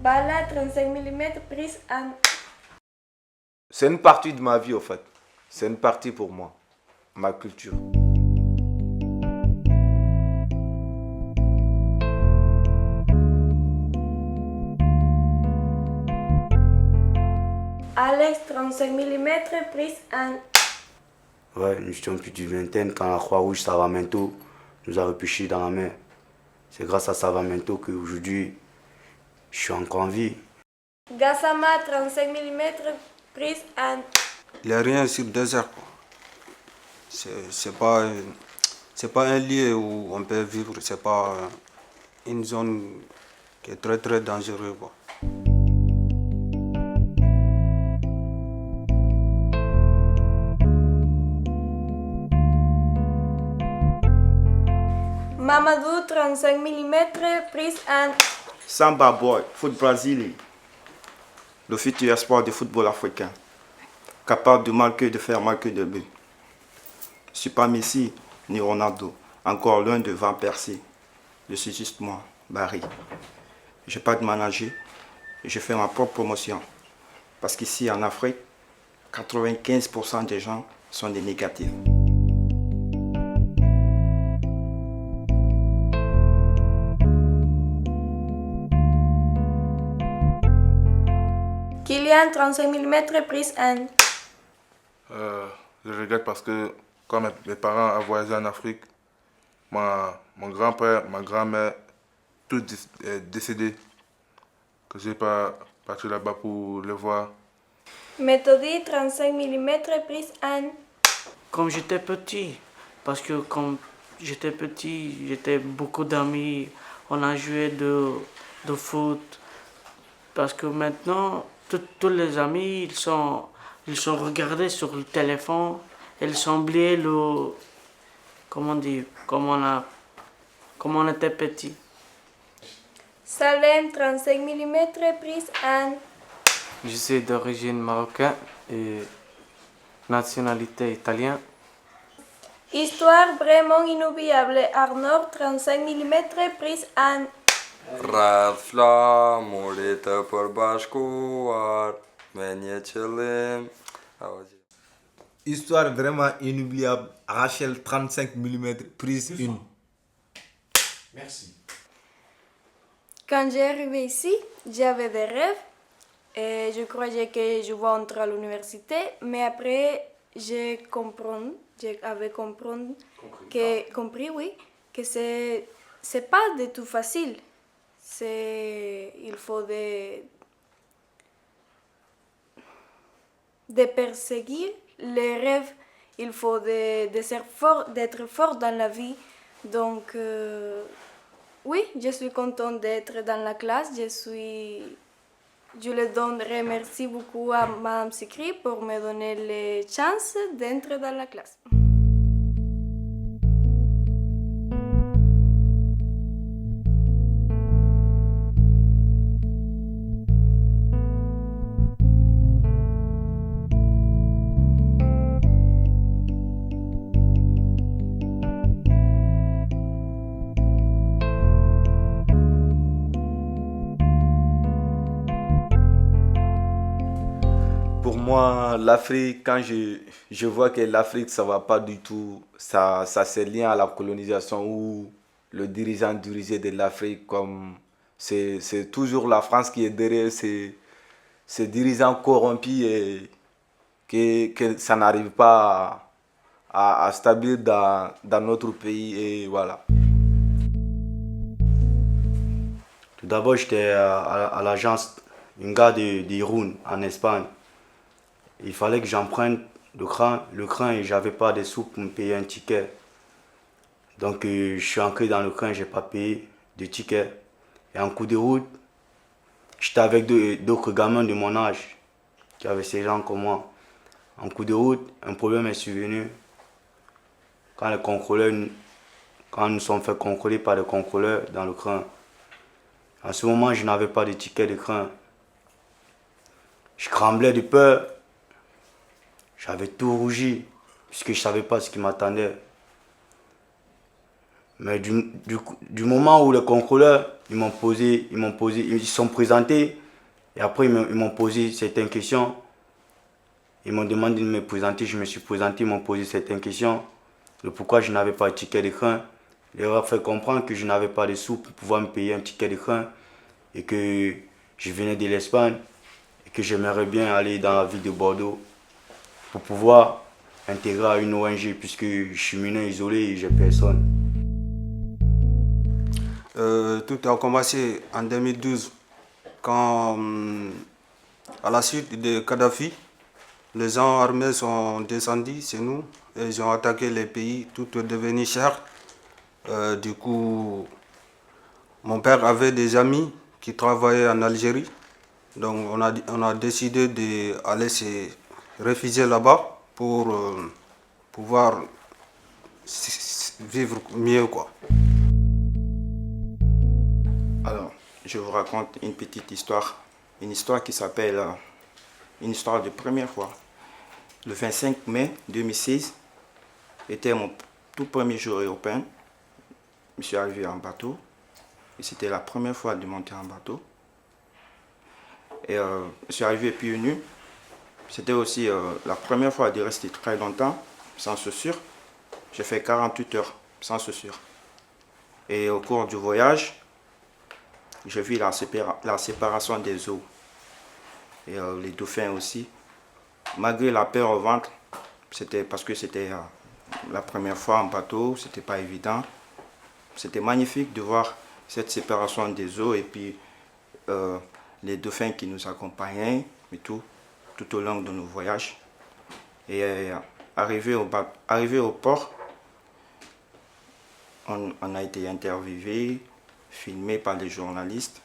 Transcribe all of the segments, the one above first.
Bala 35 mm prise en... C'est une partie de ma vie, en fait. C'est une partie pour moi, ma culture. Alex 35 mm prise en... Ouais, nous étions plus d'une vingtaine quand la Croix-Rouge Savamento nous a repêchés dans la mer. C'est grâce à Savamento qu'aujourd'hui, je suis encore en vie. Gassama 35 mm prise en... Il n'y a rien sur le désert. C'est pas un lieu où on peut vivre. C'est pas une zone qui est très très dangereuse. Mamadou 35 mm prise en... Samba Boy, foot brésilien. Le futur espoir du football africain. Capable de marquer, de faire marquer de buts. Je ne suis pas Messi ni Ronaldo, encore loin de Van Persie. Je suis juste moi, Barry. Je n'ai pas de manager, je fais ma propre promotion. Parce qu'ici en Afrique, 95% des gens sont des négatifs. Kylian 35 mm prise en... Je regrette parce que quand mes parents ont voyagé en Afrique, mon grand-père, ma grand-mère, tous décédés. Que je n'ai pas parti là-bas pour le voir. Méthode 35 mm prise en... Comme j'étais petit, parce que quand j'étais petit, j'étais beaucoup d'amis, on a joué de foot. Parce que maintenant, tous les amis, ils sont regardés sur le téléphone, ils sont oubliés comment dire, comment on était petit. Salem 35 mm prise en... Je suis d'origine marocaine et nationalité italienne. Histoire vraiment inoubliable. Arnaud 35 mm prise en... Rafla, Morita por Bashkouar, Menyetchelim. Histoire vraiment inoubliable. Rachel 35 mm prise 1. Merci. Quand j'ai arrivé ici, j'avais des rêves et je croyais que je vais entrer à l'université, mais après j'avais compris que c'est pas du tout facile. Il faut de perséguir les rêves, il faut d'être fort dans la vie. Donc, oui, je suis contente d'être dans la classe. Je le remercie beaucoup à Mme Sikri pour me donner les chances d'entrer dans la classe. Pour moi, l'Afrique, quand je vois que l'Afrique, ça ne va pas du tout, ça c'est lié à la colonisation où le dirigeant dirigé de l'Afrique, comme c'est toujours la France qui est derrière ces dirigeants corrompus et que ça n'arrive pas à stabiliser dans notre pays et voilà. Tout d'abord, j'étais à l'agence, une gare d'Irun en Espagne. Il fallait que j'emprunte le train et j'avais pas de sous pour me payer un ticket. Donc je suis entré dans le train, j'ai pas payé de ticket. Et en coup de route, j'étais avec d'autres gamins de mon âge qui avaient ces gens comme moi. En coup de route, un problème est survenu. Quand nous sommes fait contrôler par les contrôleurs dans le train. En ce moment, je n'avais pas de ticket de train. Je tremblais de peur. J'avais tout rougi, puisque je ne savais pas ce qui m'attendait. Mais du moment où les contrôleurs, ils sont présentés, et après ils m'ont posé certaines questions. Ils m'ont demandé de me présenter, je me suis présenté, ils m'ont posé certaines questions. De pourquoi je n'avais pas de ticket de train. Ils leur ont fait comprendre que je n'avais pas de sous pour pouvoir me payer un ticket de train. Et que je venais de l'Espagne. Et que j'aimerais bien aller dans la ville de Bordeaux. Pour pouvoir intégrer à une ONG. Puisque je suis mineur isolé et j'ai personne. Tout a commencé en 2012. Quand, à la suite de Kadhafi, les gens armés sont descendus chez nous et ils ont attaqué les pays, tout est devenu cher. Du coup, mon père avait des amis qui travaillaient en Algérie. Donc on a décidé d'aller se réfugier là-bas pour pouvoir vivre mieux, quoi. Alors, je vous raconte une petite histoire. Une histoire qui s'appelle une histoire de première fois. Le 25 mai 2016 était mon tout premier jour européen. Je suis arrivé en bateau. Et c'était la première fois de monter en bateau. Et je suis arrivé pieds nus. C'était aussi la première fois de rester très longtemps sans chaussures. J'ai fait 48 heures sans chaussures. Et au cours du voyage, j'ai vu la séparation des eaux. Et les dauphins aussi. Malgré la peur au ventre, c'était parce que c'était la première fois en bateau, c'était pas évident. C'était magnifique de voir cette séparation des eaux et puis les dauphins qui nous accompagnaient et tout au long de nos voyages. Et arrivé au port, on a été interviewé, filmé par des journalistes.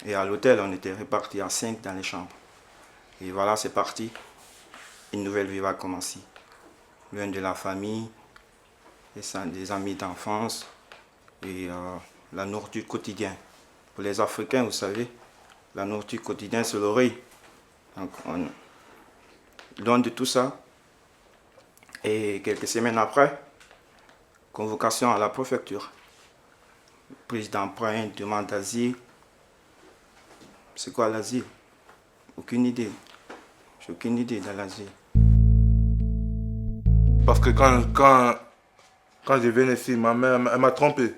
Et à l'hôtel, on était répartis à 5 dans les chambres. Et voilà, c'est parti. Une nouvelle vie va commencer. Loin de la famille, des amis d'enfance et la nourriture quotidienne. Pour les Africains, vous savez, la nourriture quotidienne, c'est l'oreille. Donc, loin de tout ça. Et quelques semaines après, convocation à la préfecture. Prise d'emprunt, demande d'asile. C'est quoi l'asile? Aucune idée. J'ai aucune idée de l'asile. Parce que quand je viens ici, ma mère elle m'a trompé.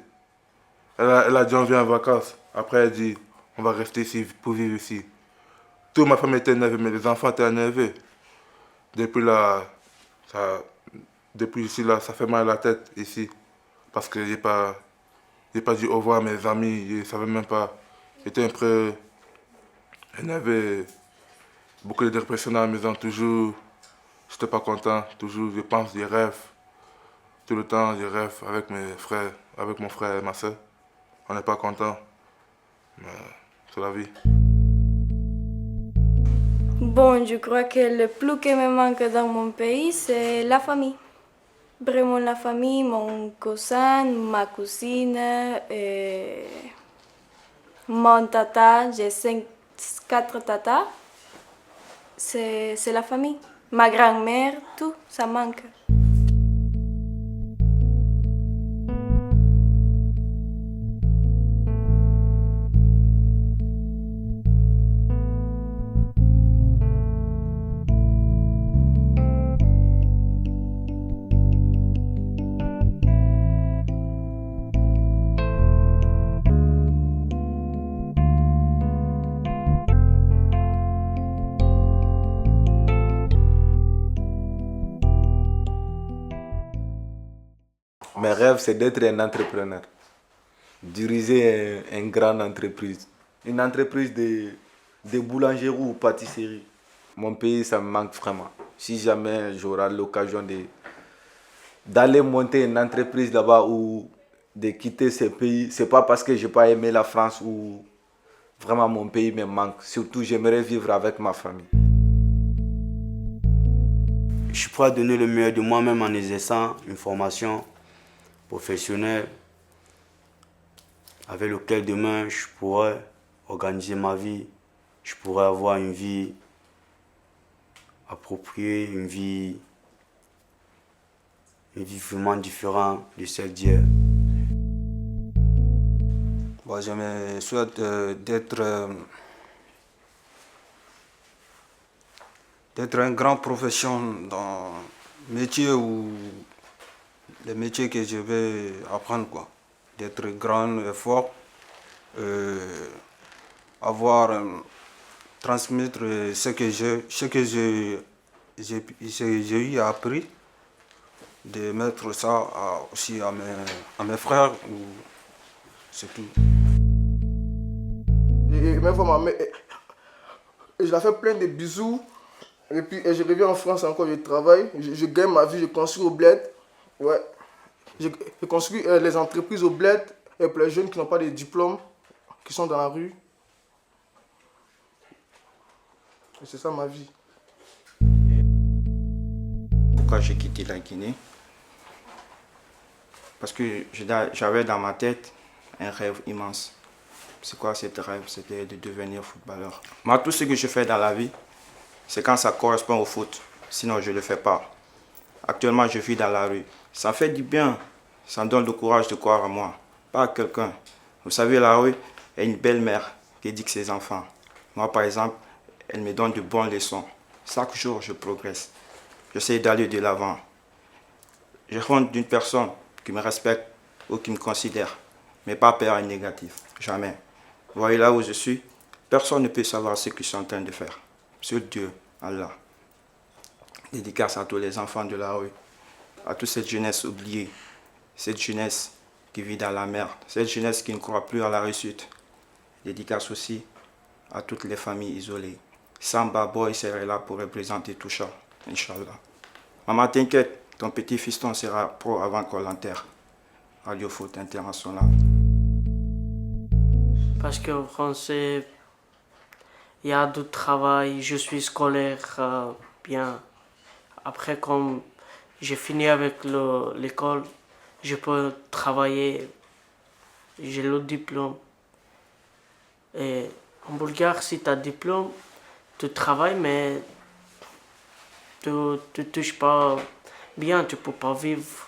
Elle a dit on vient en vacances. Après elle dit on va rester ici pour vivre ici. Toute ma famille était énervée, mais les enfants étaient énervés. Depuis ici, là, ça fait mal à la tête ici. Parce que j'ai pas dit au revoir à mes amis, ils ne savaient même pas. J'étais un peu énervé. Beaucoup de dépression à la maison, toujours. Je n'étais pas content, toujours. Je pense, je rêve. Tout le temps, je rêve avec mes frères, avec mon frère et ma soeur. On n'est pas content. Mais c'est la vie. Bon, je crois que le plus qui me manque dans mon pays, c'est la famille. Vraiment la famille, mon cousin, ma cousine, mon tata, j'ai 4 tatas. C'est la famille. Ma grand-mère, tout, ça manque. Mes rêves, c'est d'être un entrepreneur. Diriger une grande entreprise. Une entreprise de boulangerie ou pâtisserie. Mon pays, ça me manque vraiment. Si jamais j'aurai l'occasion d'aller monter une entreprise là-bas ou de quitter ce pays, c'est pas parce que je n'ai pas aimé la France ou vraiment mon pays me manque. Surtout, j'aimerais vivre avec ma famille. Je suis prêt à donner le meilleur de moi-même en exerçant une formation professionnelle avec lequel demain je pourrais organiser ma vie, je pourrais avoir une vie appropriée, une vie est vivement différente de celle d'hier. Bon, je me souhaite d'être un grand professionnel dans le métier ou les métiers que je vais apprendre, quoi. D'être grand et fort, transmettre ce que j'ai eu appris, de mettre ça aussi à mes frères, c'est tout. Et même fois ma mère, je la fais plein de bisous. Et puis je reviens en France encore, je travaille, je gagne ma vie, je construis au bled. Ouais. Je construis les entreprises au bled et pour les jeunes qui n'ont pas de diplôme, qui sont dans la rue. Et c'est ça ma vie. Pourquoi j'ai quitté la Guinée? Parce que j'avais dans ma tête un rêve immense. C'est quoi cet rêve? C'était de devenir footballeur. Moi, tout ce que je fais dans la vie, c'est quand ça correspond au foot. Sinon, je ne le fais pas. Actuellement, je vis dans la rue. Ça fait du bien. Ça me donne le courage de croire en moi. Pas à quelqu'un. Vous savez, la rue est une belle-mère qui éduque ses enfants. Moi, par exemple, elle me donne de bonnes leçons. Chaque jour, je progresse. J'essaie d'aller de l'avant. Je rentre d'une personne qui me respecte ou qui me considère, mais pas peur et négatif. Jamais. Vous voyez là où je suis, personne ne peut savoir ce que je suis en train de faire. Seul Dieu, Allah. Dédicace à tous les enfants de la rue, à toute cette jeunesse oubliée, cette jeunesse qui vit dans la merde, cette jeunesse qui ne croit plus à la réussite. Dédicace aussi à toutes les familles isolées. Samba Boy serait là pour représenter tout ça, Inch'Allah. Maman, t'inquiète, ton petit fiston sera pro avant qu'on l'enterre. Radio Foot International. Parce qu'en français, il y a du travail, je suis scolaire bien. Après, comme j'ai fini avec l'école, je peux travailler, j'ai le diplôme. Et en Bulgarie, si tu as diplôme, tu travailles, mais tu ne touches pas bien, tu ne peux pas vivre.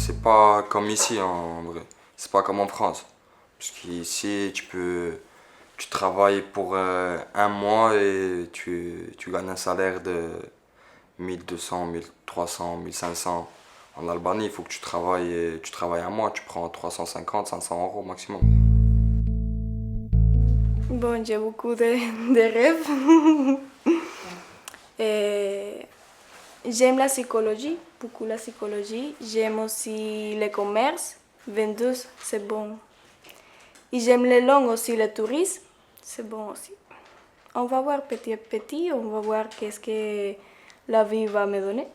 C'est pas comme ici en vrai, c'est pas comme en France. Parce qu'ici, tu travailles pour un mois et tu gagnes un salaire de 1200, 1300, 1500. En Albanie, il faut que tu travailles un mois, tu prends 350, 500 euros maximum. Bon, j'ai beaucoup de rêves. Et j'aime la psychologie, beaucoup la psychologie. J'aime aussi le commerce, vendeuse, c'est bon. Et j'aime les langues aussi, le tourisme, c'est bon aussi. On va voir petit à petit, on va voir qu'est-ce que la vie va me donner.